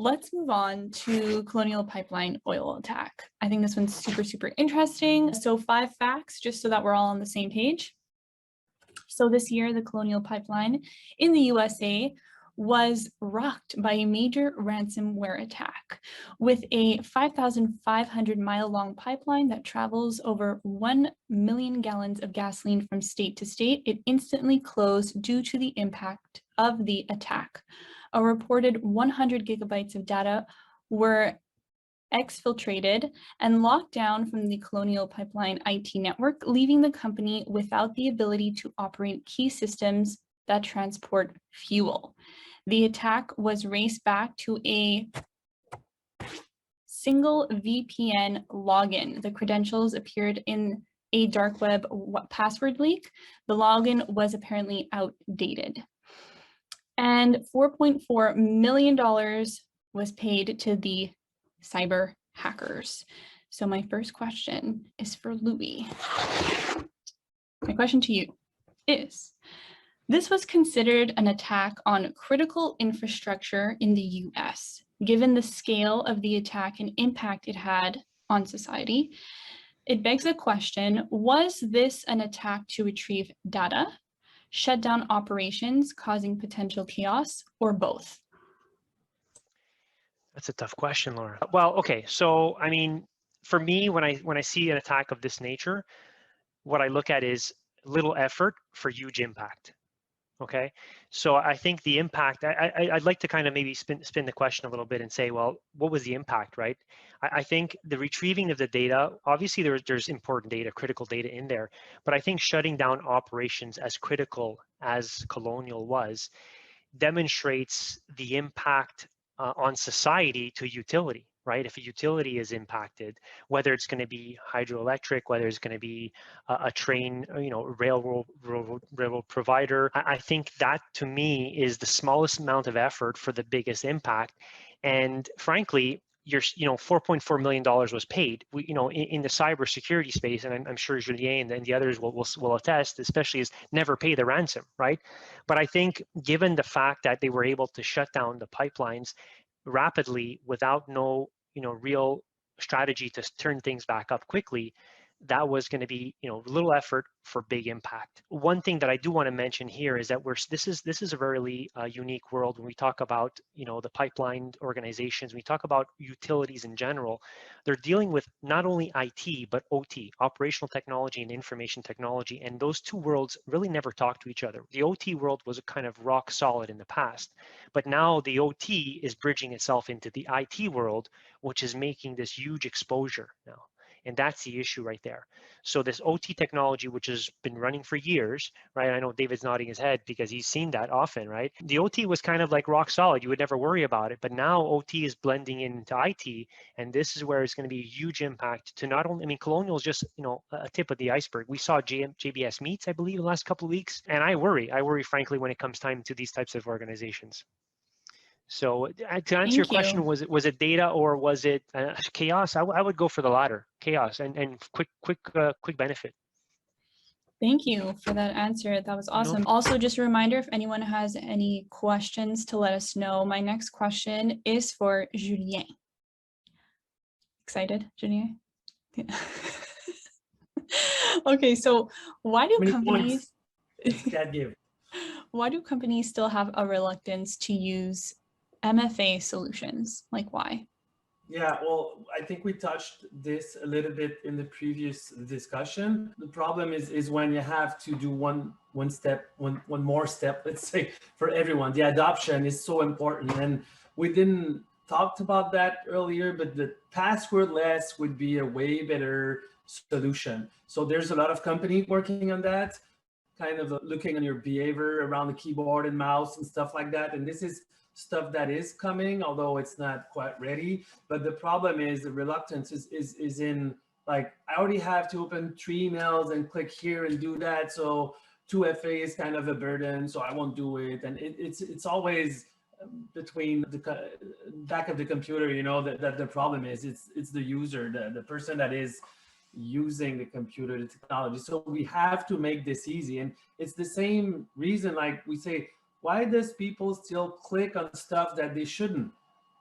let's move on to Colonial Pipeline oil attack. I think this one's super, super interesting. So 5 facts, just so that we're all on the same page. So this year, the Colonial Pipeline in the USA was rocked by a major ransomware attack. With a 5,500-mile-long pipeline that travels over 1 million gallons of gasoline from state to state, it instantly closed due to the impact of the attack. A reported 100 gigabytes of data were exfiltrated and locked down from the Colonial Pipeline IT network, leaving the company without the ability to operate key systems that transport fuel. The attack was raced back to a single VPN login. The credentials appeared in a dark web password leak. The login was apparently outdated. And $4.4 million was paid to the cyber hackers. So my first question is for Louis. My question to you is, this was considered an attack on critical infrastructure in the US. Given the scale of the attack and impact it had on society, it begs the question, was this an attack to retrieve data, shut down operations, causing potential chaos, or both? That's a tough question, Laura. Well, okay, so I mean, for me, when I see an attack of this nature, what I look at is little effort for huge impact. Okay, so I think the impact, I'd like to kind of maybe spin the question a little bit and say, well, what was the impact, right? I think the retrieving of the data, obviously there's important data, critical data in there, but I think shutting down operations as critical as Colonial was demonstrates the impact on society to utility, right? If a utility is impacted, whether it's going to be hydroelectric, whether it's going to be a train, railroad provider, I think that to me is the smallest amount of effort for the biggest impact. And frankly, $4.4 million was paid. In the cybersecurity space, and I'm sure Julien and the others will attest, especially is never pay the ransom, right? But I think given the fact that they were able to shut down the pipelines rapidly without no real strategy to turn things back up quickly, that was going to be little effort for big impact. One thing that I do want to mention here is that this is a very unique world when we talk about the pipeline organizations. We talk about utilities in general. They're dealing with not only IT but OT, operational technology and information technology, and those two worlds really never talk to each other. The OT world was a kind of rock solid in the past, but now the OT is bridging itself into the IT world, which is making this huge exposure now. And that's the issue right there. So this OT technology, which has been running for years, right? I know David's nodding his head because he's seen that often, right? The OT was kind of like rock solid. You would never worry about it. But now OT is blending into IT. And this is where it's going to be a huge impact to not only, Colonial is just, a tip of the iceberg. We saw JBS meets, I believe, the last couple of weeks. And I worry frankly, when it comes time to these types of organizations. So to answer your question, was it data or was it chaos? I would go for the latter, chaos and quick benefit. Thank you for that answer. That was awesome. Also, just a reminder, if anyone has any questions to let us know. My next question is for Julien. Excited, Julien? Yeah. Okay, so why do companies still have a reluctance to use MFA solutions? Like, why? Yeah, well, I think we touched this a little bit in the previous discussion. The problem is when you have to do one more step, let's say, for everyone. The adoption is so important, and we didn't talk about that earlier, but the passwordless would be a way better solution. So there's a lot of companies working on that, kind of looking on your behavior around the keyboard and mouse and stuff like that. And this is stuff that is coming, although it's not quite ready. But the problem is the reluctance is in, like, I already have to open 3 emails and click here and do that. So 2FA is kind of a burden, so I won't do it. And it's always between the back of the computer, that the problem is it's the user, the person that is using the computer, the technology. So we have to make this easy. And it's the same reason, like we say, why does people still click on stuff that they shouldn't?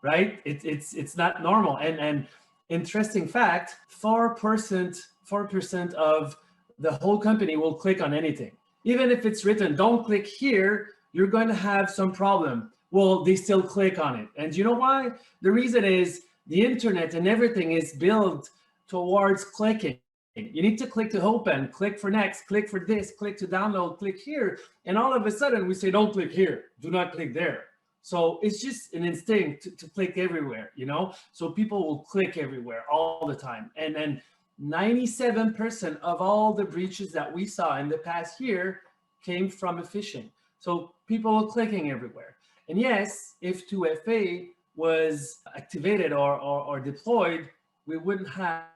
right? It's not normal. And interesting fact, 4% of the whole company will click on anything. Even if it's written, don't click here, you're going to have some problem. Well, they still click on it. And you know why? The reason is the internet and everything is built towards clicking. You need to click to open, click for next, click for this, click to download, click here. And all of a sudden we say, don't click here, do not click there. So it's just an instinct to click everywhere, you know? So people will click everywhere all the time. And then 97% of all the breaches that we saw in the past year came from phishing. So people are clicking everywhere. And yes, if 2FA was activated or deployed, we wouldn't have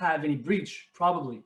any breach, probably.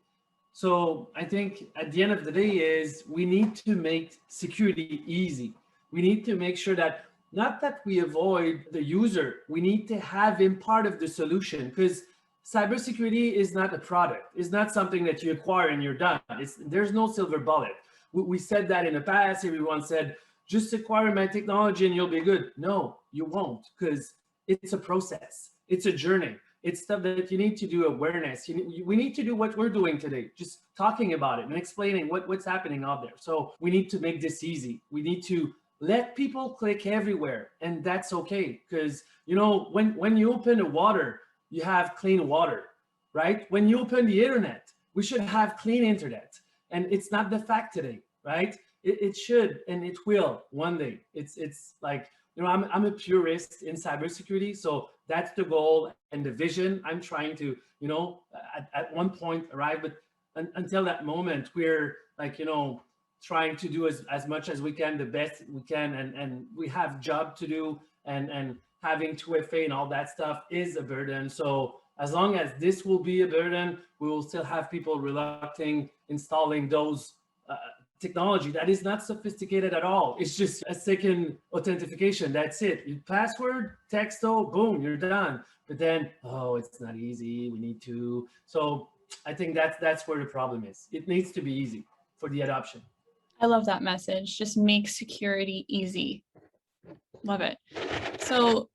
So I think at the end of the day is we need to make security easy. We need to make sure that not that we avoid the user, we need to have him part of the solution, because cybersecurity is not a product. It's not something that you acquire and you're done. There's no silver bullet. We said that in the past. Everyone said, just acquire my technology and you'll be good. No, you won't, because it's a process. It's a journey. It's stuff that you need to do awareness. We need to do what we're doing today, just talking about it and explaining what's happening out there. So we need to make this easy. We need to let people click everywhere, and that's okay. Because, you know, when you open the water, you have clean water, right? When you open the internet, we should have clean internet. And it's not the fact today, right? It should, and it will one day. It's like, you know, I'm a purist in cybersecurity, so that's the goal and the vision I'm trying to, you know, at one point arrive. But until that moment, we're like, you know, trying to do as much as we can, the best we can, and we have job to do, and having 2FA and all that stuff is a burden. So as long as this will be a burden, we will still have people reluctant installing those technology that is not sophisticated at all. It's just a second authentication. That's it. Your password, texto, boom, you're done. But then, oh, it's not easy. We need to. So I think that's where the problem is. It needs to be easy for the adoption. I love that message. Just make security easy. Love it. So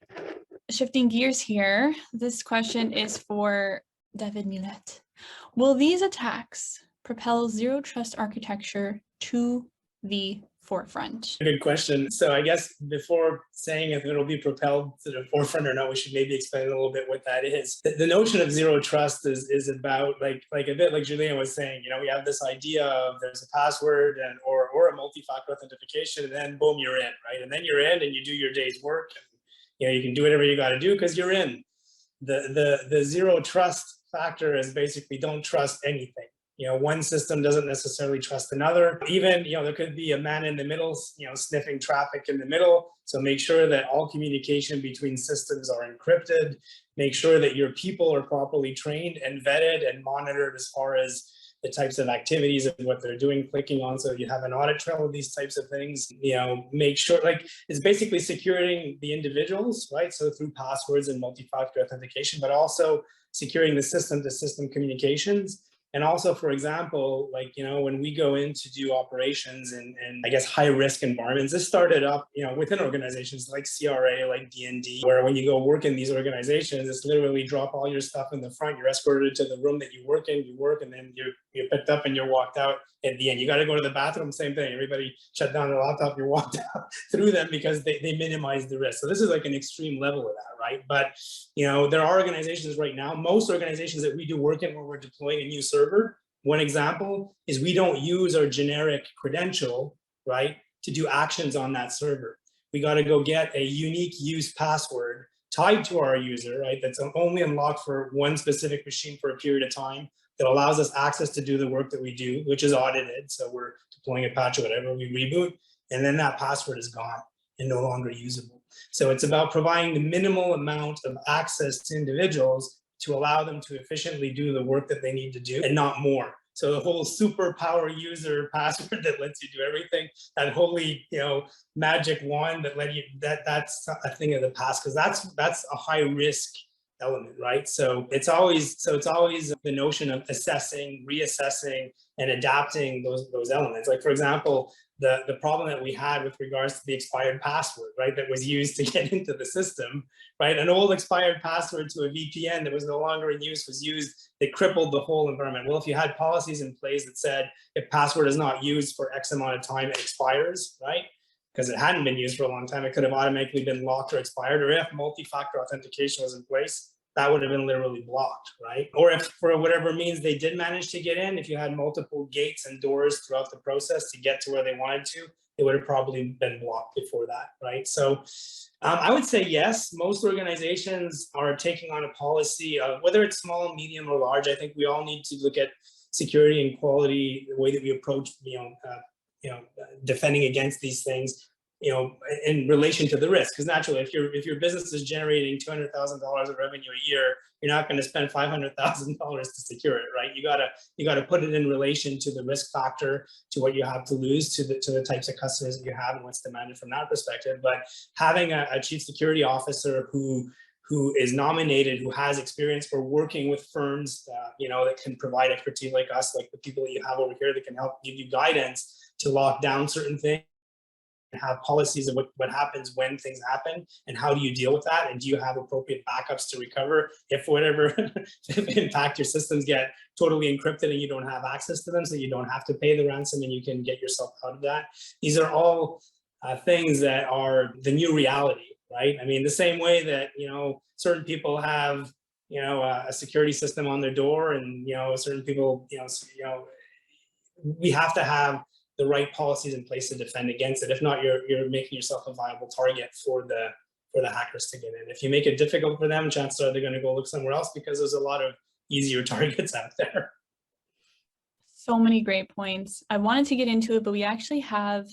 shifting gears here, this question is for David Millet. Will these attacks propel zero trust architecture to the forefront? Good question. So I guess before saying if it'll be propelled to the forefront or not, we should maybe explain a little bit what that is. The notion of zero trust is about like a bit like Julien was saying, you know, we have this idea of there's a password and or a multi-factor authentication, and then boom, you're in, right? And then you're in and you do your day's work, and you know, you can do whatever you got to do because you're in. The zero trust factor is basically don't trust anything. You know, one system doesn't necessarily trust another. Even, you know, there could be a man in the middle, you know, sniffing traffic in the middle. So make sure that all communication between systems are encrypted. Make sure that your people are properly trained and vetted and monitored as far as the types of activities and what they're doing, clicking on. So you have an audit trail of these types of things. You know, make sure, like, it's basically securing the individuals, right? So through passwords and multi-factor authentication, but also securing the system-to-system communications. And also, for example, like, you know, when we go in to do operations in I guess, high risk environments, this started up, you know, within organizations like CRA, like DND, where when you go work in these organizations, it's literally drop all your stuff in the front, you're escorted to the room that you work in, you work, and then you're picked up and you're walked out at the end. You got to go to the bathroom, same thing. Everybody shut down their laptop, you're walked out through them because they minimize the risk. So this is like an extreme level of that, right? But, you know, there are organizations right now, most organizations that we do work in where we're deploying a new server, one example is we don't use our generic credential, right, to do actions on that server. We got to go get a unique use password tied to our user, right, that's only unlocked for one specific machine for a period of time that allows us access to do the work that we do, which is audited. So we're deploying a patch or whatever, we reboot, and then that password is gone and no longer usable. So it's about providing the minimal amount of access to individuals to allow them to efficiently do the work that they need to do and not more. So the whole superpower user password that lets you do everything, that holy, you know, magic wand that let you, that's a thing of the past, because that's a high risk element, right? So it's always the notion of assessing, reassessing, and adapting those elements. Like, for example, the problem that we had with regards to the expired password, right, that was used to get into the system, right? An old expired password to a VPN that was no longer in use was used, that crippled the whole environment. Well, if you had policies in place that said if password is not used for X amount of time, it expires, right? Because it hadn't been used for a long time, it could have automatically been locked or expired. Or if multi-factor authentication was in place, that would have been literally blocked, right? Or if for whatever means they did manage to get in, if you had multiple gates and doors throughout the process to get to where they wanted to, it would have probably been blocked before that, right? So I would say yes, most organizations are taking on a policy of, whether it's small, medium, or large. I think we all need to look at security and quality, the way that we approach, defending against these things, in relation to the risk. Because naturally, if your business is generating $200,000 of revenue a year, you're not going to spend $500,000 to secure it, right? You got to put it in relation to the risk factor, to what you have to lose, to the types of customers that you have, and what's demanded from that perspective. But having a chief security officer who is nominated, who has experience for working with firms, that can provide expertise like us, like the people that you have over here, that can help give you guidance to lock down certain things, and have policies of what happens when things happen, and how do you deal with that, and do you have appropriate backups to recover if whatever, if in fact your systems get totally encrypted and you don't have access to them, so you don't have to pay the ransom and you can get yourself out of that. These are all things that are the new reality, right? I mean, the same way that, certain people have, a security system on their door, and, certain people, we have to have the right policies in place to defend against it. If not, you're making yourself a viable target for the hackers to get in. If you make it difficult for them, chances are they're going to go look somewhere else, because there's a lot of easier targets out there. So many great points. I wanted to get into it, but we actually have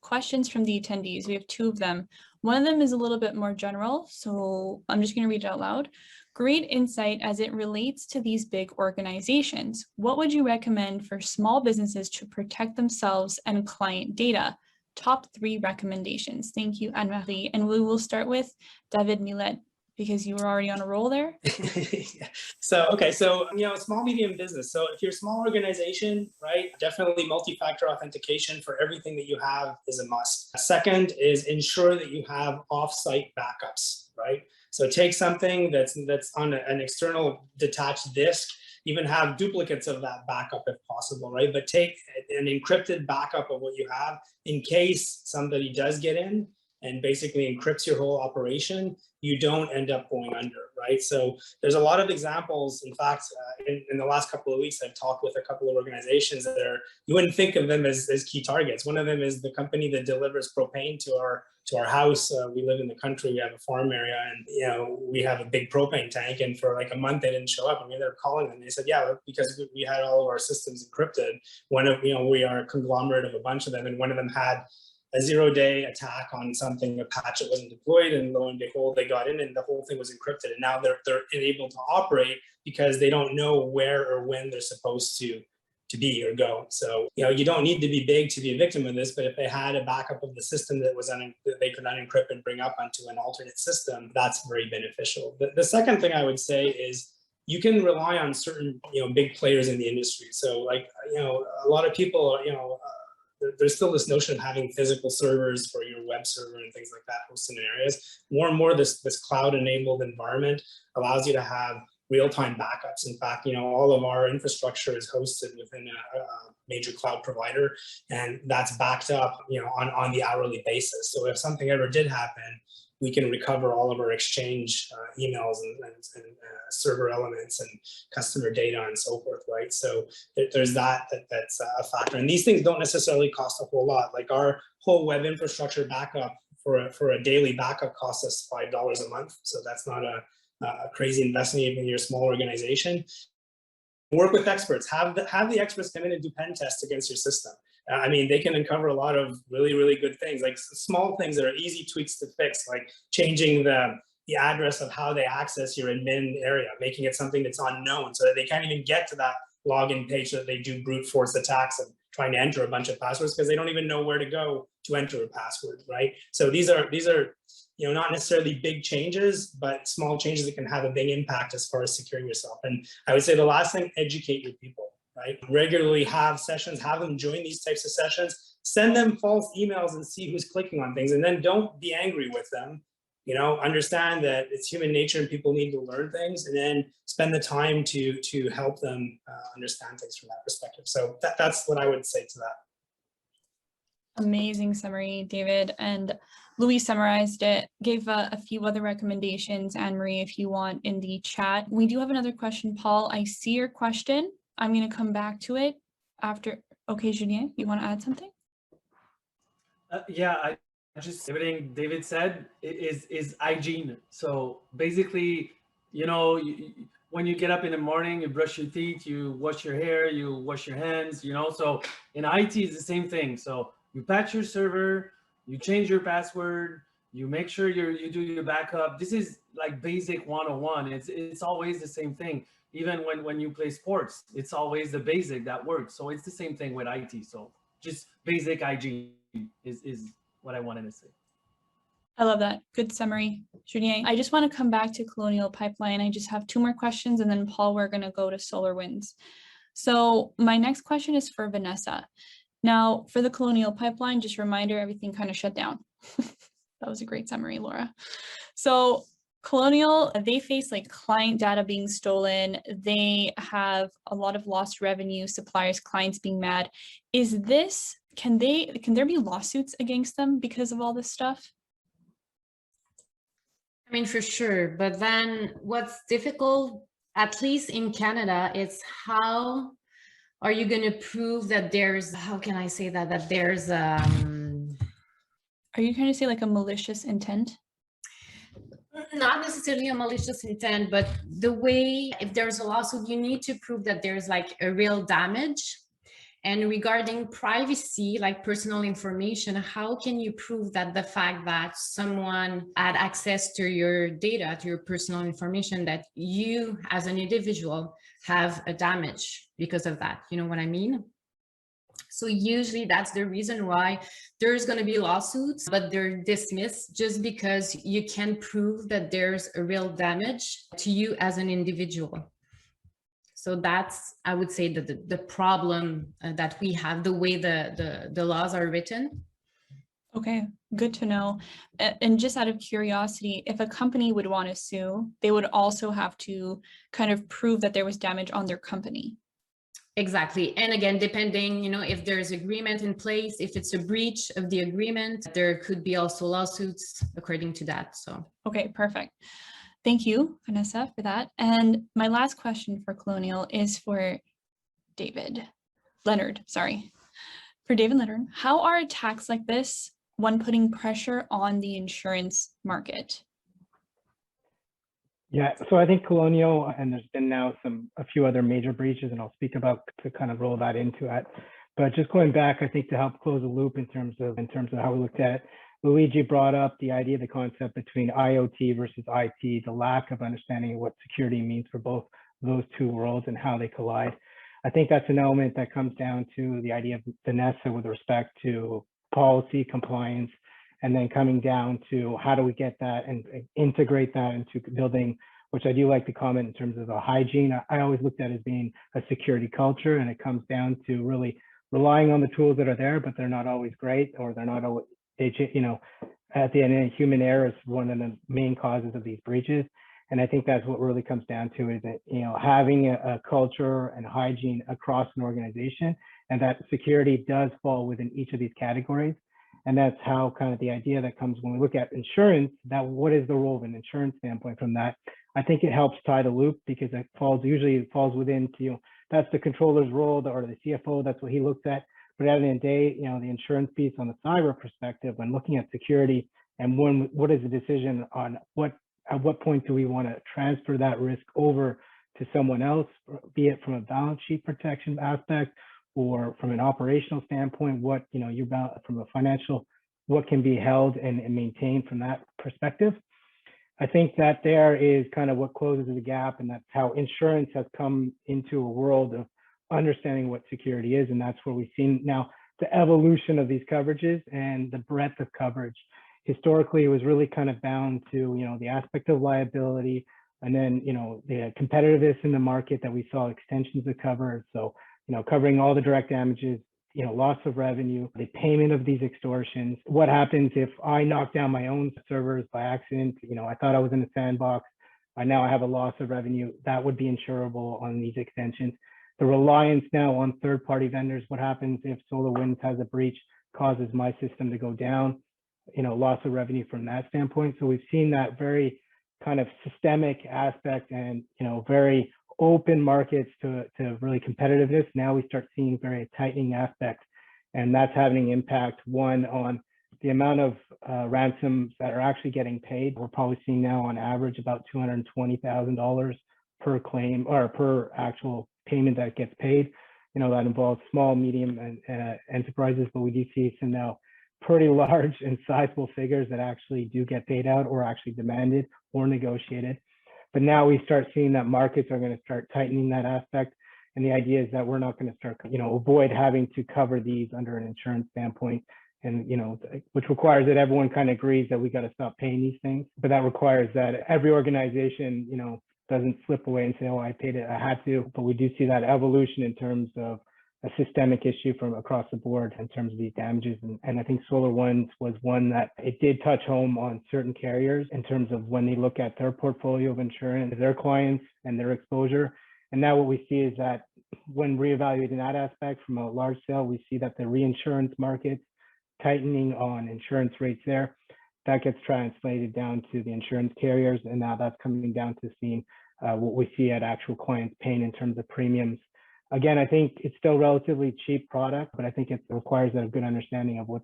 questions from the attendees. We have 2 of them. One of them is a little bit more general, so I'm just going to read it out loud. Great insight as it relates to these big organizations. What would you recommend for small businesses to protect themselves and client data? Top 3 recommendations. Thank you, Anne-Marie. And we will start with David Millet, because you were already on a roll there. So small, medium business. So if you're a small organization, right, definitely multi-factor authentication for everything that you have is a must. Second is ensure that you have off-site backups, right? So take something that's on an external detached disk, even have duplicates of that backup if possible, right? But take an encrypted backup of what you have in case somebody does get in and basically encrypts your whole operation, you don't end up going under, right? So there's a lot of examples. In fact, in the last couple of weeks, I've talked with a couple of organizations that you wouldn't think of them as key targets. One of them is the company that delivers propane to our house. We live in the country, we have a farm area, and we have a big propane tank, and for like a month they didn't show up. I mean, they're calling them, they said, yeah, because we had all of our systems encrypted. We are a conglomerate of a bunch of them, and one of them had a 0-day attack on something, a patch that wasn't deployed, and lo and behold, they got in and the whole thing was encrypted. And now they're unable to operate because they don't know where or when they're supposed to be or go. So, you don't need to be big to be a victim of this, but if they had a backup of the system that they could unencrypt and bring up onto an alternate system, that's very beneficial. The second thing I would say is you can rely on certain, big players in the industry. So a lot of people, there's still this notion of having physical servers for your web server and things like that hosted in areas. More and more, this cloud-enabled environment allows you to have real-time backups. In fact, all of our infrastructure is hosted within a major cloud provider, and that's backed up, on the hourly basis. So if something ever did happen, we can recover all of our exchange emails and server elements and customer data and so forth, right? So there's that's a factor. And these things don't necessarily cost a whole lot. Like our whole web infrastructure backup for a daily backup costs us $5 a month. So that's not a crazy investment even in your small organization. Work with experts. Have the experts come in and do pen tests against your system. I mean, they can uncover a lot of really, really good things, like small things that are easy tweaks to fix, like changing the address of how they access your admin area, making it something that's unknown so that they can't even get to that login page so that they do brute force attacks and trying to enter a bunch of passwords because they don't even know where to go to enter a password, right? So these are not necessarily big changes, but small changes that can have a big impact as far as securing yourself. And I would say the last thing, educate your people, right? Regularly have sessions, have them join these types of sessions, send them false emails and see who's clicking on things. And then don't be angry with them. Understand that it's human nature and people need to learn things, and then spend the time to help them understand things from that perspective. So that's what I would say to that. Amazing summary, David. And Louis summarized it, gave a few other recommendations. Anne-Marie, if you want, in the chat. We do have another question, Paul. I see your question. I'm going to come back to it after. Okay, Julien, you want to add something? Yeah, just everything David said is hygiene. So basically, when you get up in the morning, you brush your teeth, you wash your hair, you wash your hands, so in IT it's the same thing. So you patch your server, you change your password, you make sure you do your backup. This is like basic 101. It's always the same thing. Even when you play sports, it's always the basic that works. So it's the same thing with IT. So just basic hygiene is what I wanted to say. I love that. Good summary, Julien. I just want to come back to Colonial Pipeline. I just have 2 more questions, and then Paul, we're going to go to SolarWinds. So my next question is for Vanessa. Now, for the Colonial Pipeline, just a reminder, everything kind of shut down. That was a great summary, Laura. So Colonial, they face like client data being stolen. They have a lot of lost revenue, suppliers, clients being mad. Can there be lawsuits against them because of all this stuff? I mean, for sure. But then what's difficult, at least in Canada, is how are you going to prove that there's, how can I say that there's Are you trying to say like a malicious intent? not necessarily a malicious intent, but the way, if there's a lawsuit, you need to prove that there's like a real damage. And regarding privacy, like personal information, how can you prove that the fact that someone had access to your data, to your personal information, that you as an individual have a damage because of that? You know what I mean? So usually that's the reason why there's going to be lawsuits, but they're dismissed just because you can prove that there's a real damage to you as an individual. So that's, I would say, that the problem that we have, the way the laws are written. Okay, good to know. And just out of curiosity, if a company would want to sue, they would also have to kind of prove that there was damage on their company. Exactly. And again, depending, if there's agreement in place, if it's a breach of the agreement, there could be also lawsuits according to that. So, okay, perfect. Thank you, Vanessa, for that. And my last question for Colonial is for Leonard, sorry. For David Leonard, how are attacks like this when putting pressure on the insurance market? Yeah, so I think Colonial, and there's been now a few other major breaches, and I'll speak about to kind of roll that into it. But just going back, I think to help close the loop in terms of how we looked at, Luigi brought up the idea, the concept between IoT versus IT, the lack of understanding of what security means for both those two worlds and how they collide. I think that's an element that comes down to the idea of Vanessa with respect to policy compliance, and then coming down to how do we get that and integrate that into building, which I do like to comment in terms of the hygiene. I always looked at it as being a security culture, and it comes down to really relying on the tools that are there, but they're not always great, or they're not always, at the end, human error is one of the main causes of these breaches. And I think that's what really comes down to, is that, having a culture and hygiene across an organization, and that security does fall within each of these categories. And that's how kind of the idea that comes when we look at insurance, that what is the role of an insurance standpoint from that? I think it helps tie the loop, because it usually falls within, that's the controller's role, or the CFO, that's what he looks at. But at the end of the day, the insurance piece on the cyber perspective, when looking at security, and what is the decision on at what point do we want to transfer that risk over to someone else, be it from a balance sheet protection aspect, or from an operational standpoint, from a financial, what can be held and maintained from that perspective. I think that there is kind of what closes the gap, and that's how insurance has come into a world of understanding what security is. And that's where we've seen now the evolution of these coverages and the breadth of coverage. historically it was really kind of bound to, the aspect of liability, and then, the competitiveness in the market that we saw extensions to cover. So, covering all the direct damages, loss of revenue, the payment of these extortions. What happens if I knock down my own servers by accident? I thought I was in a sandbox. Now I have a loss of revenue. That would be insurable on these extensions. The reliance now on third-party vendors. What happens if SolarWinds has a breach, causes my system to go down? Loss of revenue from that standpoint. So we've seen that very kind of systemic aspect and, very open markets to really competitiveness. Now we start seeing very tightening aspects, and that's having impact, one, on the amount of ransoms that are actually getting paid. We're probably seeing now on average about $220,000 per claim or per actual payment that gets paid. That involves small, medium, and enterprises, but we do see some now pretty large and sizable figures that actually do get paid out or actually demanded or negotiated. But now we start seeing that markets are going to start tightening that aspect. And the idea is that we're not going to start, avoid having to cover these under an insurance standpoint. And, which requires that everyone kind of agrees that we got to stop paying these things. But that requires that every organization, doesn't slip away and say, oh, I paid it, I had to. But we do see that evolution in terms of a systemic issue from across the board in terms of these damages. And I think SolarWinds was one that it did touch home on certain carriers in terms of when they look at their portfolio of insurance, their clients and their exposure. And now what we see is that when reevaluating that aspect from a large scale, we see that the reinsurance markets tightening on insurance rates there. That gets translated down to the insurance carriers. And now that's coming down to seeing what we see at actual clients paying in terms of premiums. Again, I think it's still relatively cheap product, but I think it requires a good understanding of what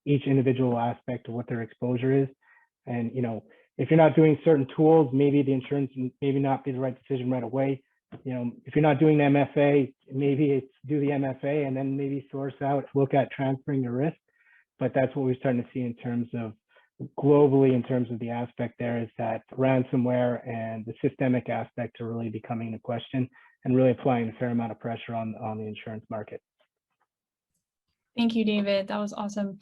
each individual aspect of what their exposure is. And, if you're not doing certain tools, maybe the insurance maybe not be the right decision right away. If you're not doing the MFA, maybe it's do the MFA and then maybe source out, look at transferring the risk. But that's what we're starting to see in terms of globally, in terms of the aspect there, is that ransomware and the systemic aspect are really becoming into question and really applying a fair amount of pressure on the insurance market. Thank you, David. That was awesome.